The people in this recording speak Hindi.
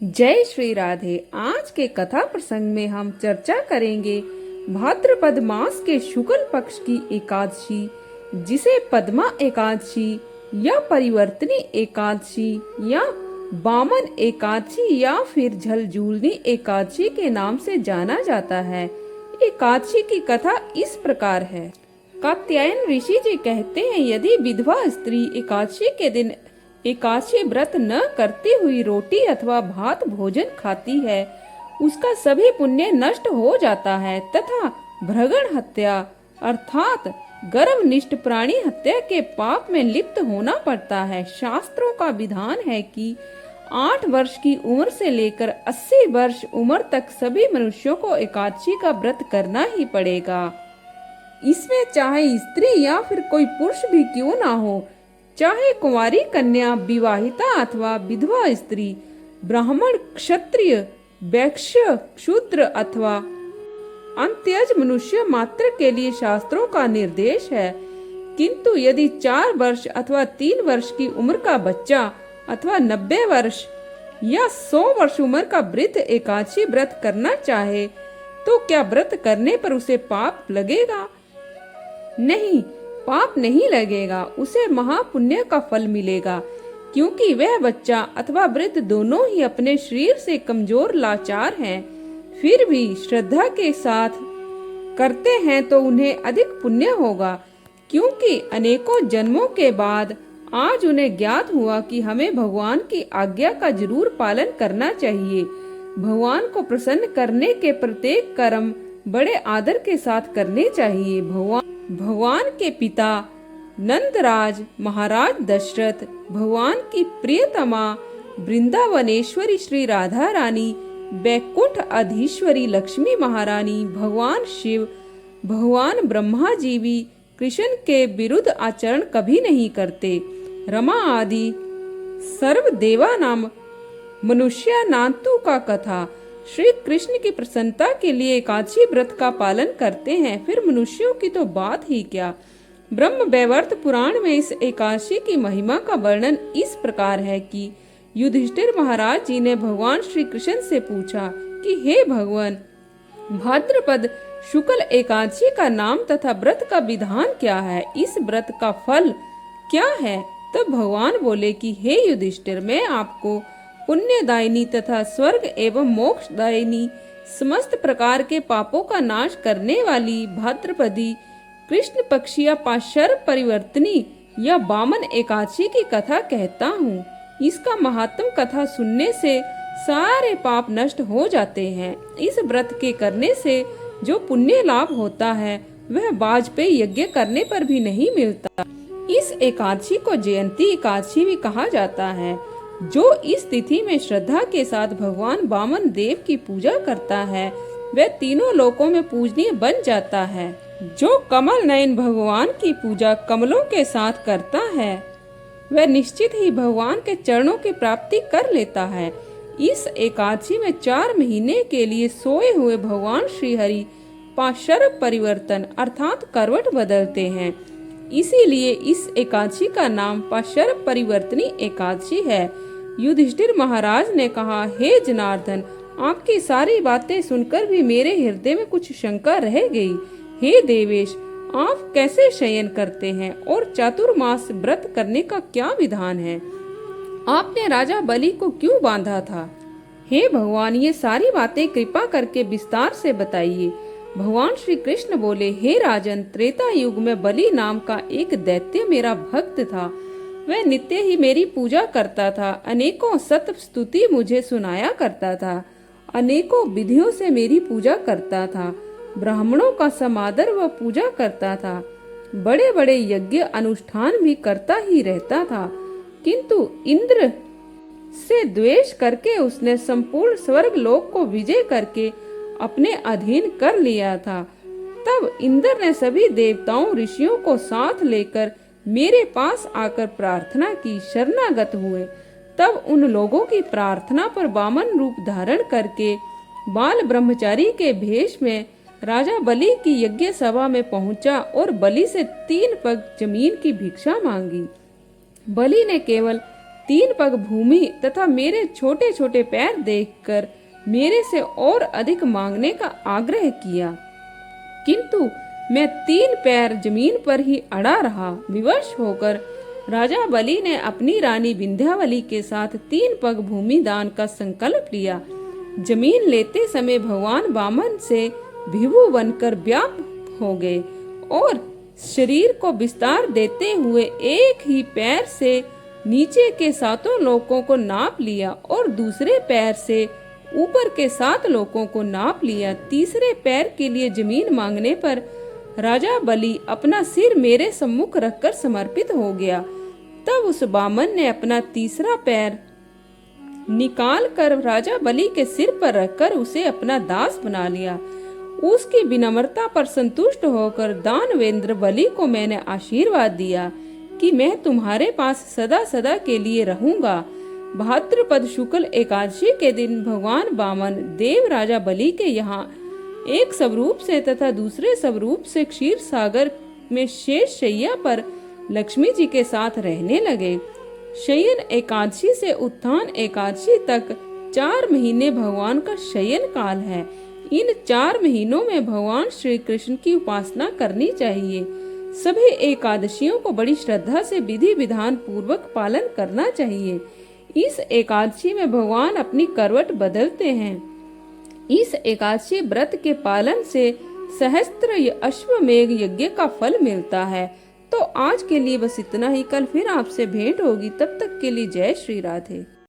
जय श्री राधे। आज के कथा प्रसंग में हम चर्चा करेंगे भाद्रपद मास के शुक्ल पक्ष की एकादशी, जिसे पद्मा एकादशी या परिवर्तनी एकादशी या बामन एकादशी या फिर झलझूलनी एकादशी के नाम से जाना जाता है। एकादशी की कथा इस प्रकार है। कात्यायन ऋषि जी कहते हैं, यदि विधवा स्त्री एकादशी के दिन एकादशी व्रत न करती हुई रोटी अथवा भात भोजन खाती है, उसका सभी पुण्य नष्ट हो जाता है तथा भ्रगण हत्या अर्थात गर्भनिष्ठ प्राणी हत्या के पाप में लिप्त होना पड़ता है। शास्त्रों का विधान है कि 8 वर्ष की उम्र से लेकर 80 वर्ष उम्र तक सभी मनुष्यों को एकादशी का व्रत करना ही पड़ेगा। इसमें चाहे स्त्री या फिर कोई पुरुष भी क्यों ना हो, चाहे कुंवारी कन्या, विवाहिता अथवा विधवा स्त्री, ब्राह्मण, क्षत्रिय, वैश्य, शूद्र अथवा अंत्यज मनुष्य मात्र के लिए शास्त्रों का निर्देश है। किंतु यदि 4 वर्ष अथवा 3 वर्ष की उम्र का बच्चा अथवा 90 वर्ष या 100 वर्ष उम्र का वृद्ध एकादशी व्रत करना चाहे तो क्या व्रत करने पर उसे पाप लगेगा? नहीं, पाप नहीं लगेगा, उसे महापुण्य का फल मिलेगा, क्योंकि वह बच्चा अथवा वृद्ध दोनों ही अपने शरीर से कमजोर लाचार हैं, फिर भी श्रद्धा के साथ करते हैं तो उन्हें अधिक पुण्य होगा, क्योंकि अनेकों जन्मों के बाद आज उन्हें ज्ञात हुआ कि हमें भगवान की आज्ञा का जरूर पालन करना चाहिए। भगवान को प्रसन्न करने के प्रत्येक कर्म बड़े आदर के साथ करने चाहिए। भगवान के पिता नंदराज महाराज दशरथ, भगवान की प्रियतमा वृंदावनेश्वरी श्री राधा रानी, बैकुंठ अधीश्वरी लक्ष्मी महारानी, भगवान शिव, भगवान ब्रह्मा जी भी कृष्ण के विरुद्ध आचरण कभी नहीं करते। रमा आदि सर्व देवा नाम मनुष्य नान्तु का कथा श्री कृष्ण की प्रसन्नता के लिए एकादशी व्रत का पालन करते हैं, फिर मनुष्यों की तो बात ही क्या। ब्रह्म वैवर्त पुराण में इस एकादशी की महिमा का वर्णन इस प्रकार है कि युधिष्ठिर महाराज जी ने भगवान श्री कृष्ण से पूछा कि हे भगवान, भाद्रपद शुक्ल एकादशी का नाम तथा व्रत का विधान क्या है? इस व्रत का फल क्या है? तब भगवान बोले कि हे युधिष्ठिर, मैं आपको पुण्यदायिनी तथा स्वर्ग एवं मोक्षदायिनी समस्त प्रकार के पापों का नाश करने वाली भाद्रपदी कृष्ण पक्षीय पाशर परिवर्तनी या बामन एकादशी की कथा कहता हूँ। इसका महात्म कथा सुनने से सारे पाप नष्ट हो जाते हैं। इस व्रत के करने से जो पुण्य लाभ होता है वह वाजपेयी यज्ञ करने पर भी नहीं मिलता। इस एकादशी को जयंती एकादशी भी कहा जाता है। जो इस तिथि में श्रद्धा के साथ भगवान वामन देव की पूजा करता है वह तीनों लोकों में पूजनीय बन जाता है। जो कमल नयन भगवान की पूजा कमलों के साथ करता है वह निश्चित ही भगवान के चरणों की प्राप्ति कर लेता है। इस एकादशी में 4 महीने के लिए सोए हुए भगवान श्री हरि पाशर परिवर्तन अर्थात करवट बदलते हैं, इसीलिए इस एकादशी का नाम पाशर परिवर्तनी एकादशी है। युधिष्ठिर महाराज ने कहा, हे जनार्दन, आपकी सारी बातें सुनकर भी मेरे हृदय में कुछ शंका रह गई। हे देवेश, आप कैसे शयन करते हैं और चातुर्मास व्रत करने का क्या विधान है? आपने राजा बलि को क्यों बांधा था? हे भगवान, ये सारी बातें कृपा करके विस्तार से बताइए। भगवान श्री कृष्ण बोले, हे राजन, त्रेता युग में बलि नाम का एक दैत्य मेरा भक्त था। वह नित्य ही मेरी पूजा करता था, अनेकों सत स्तुति मुझे सुनाया करता था, अनेकों विधियों से मेरी पूजा करता था, ब्राह्मणों का समादर व पूजा करता था, बड़े बड़े यज्ञ अनुष्ठान भी करता ही रहता था। किंतु इंद्र से द्वेष करके उसने संपूर्ण स्वर्ग लोक को विजय करके अपने अधीन कर लिया था। तब इंद्र ने सभी देवताओं ऋषियों को साथ लेकर मेरे पास आकर प्रार्थना की, शरणागत हुए। तब उन लोगों की प्रार्थना पर वामन रूप धारण करके बाल ब्रह्मचारी के भेष में राजा बलि की यज्ञ सभा में पहुंचा और बलि से 3 पग जमीन की भिक्षा मांगी। बलि ने केवल 3 पग भूमि तथा मेरे छोटे छोटे पैर देखकर मेरे से और अधिक मांगने का आग्रह किया, किंतु मैं 3 पैर जमीन पर ही अड़ा रहा। विवश होकर राजा बलि ने अपनी रानी विंध्यावली के साथ 3 पग भूमि दान का संकल्प लिया। जमीन लेते समय भगवान वामन से विभु बनकर व्याप्त हो गए और शरीर को विस्तार देते हुए एक ही पैर से नीचे के 7 लोकों को नाप लिया और दूसरे पैर से ऊपर के 7 लोकों को नाप लिया। तीसरे पैर के लिए जमीन मांगने पर राजा बलि अपना सिर मेरे सम्मुख रखकर समर्पित हो गया। तब उस बामन ने अपना तीसरा पैर निकाल कर राजा बलि के सिर पर रखकर उसे अपना दास बना लिया। उसकी विनम्रता पर संतुष्ट होकर दानवेंद्र बलि को मैंने आशीर्वाद दिया कि मैं तुम्हारे पास सदा सदा के लिए रहूंगा। भाद्रपद शुक्ल एकादशी के दिन भगवान वामन देव राजा बलि के यहाँ एक स्वरूप से तथा दूसरे स्वरूप से क्षीर सागर में शेष शैया पर लक्ष्मी जी के साथ रहने लगे। शयन एकादशी से उत्थान एकादशी तक 4 महीने भगवान का शयन काल है। इन 4 महीनों में भगवान श्री कृष्ण की उपासना करनी चाहिए। सभी एकादशियों को बड़ी श्रद्धा से विधि विधान पूर्वक पालन करना चाहिए। इस एकादशी में भगवान अपनी करवट बदलते हैं। इस एकादशी व्रत के पालन से सहस्त्र अश्वमेघ यज्ञ का फल मिलता है। तो आज के लिए बस इतना ही। कल फिर आपसे भेंट होगी। तब तक के लिए जय श्री राधे।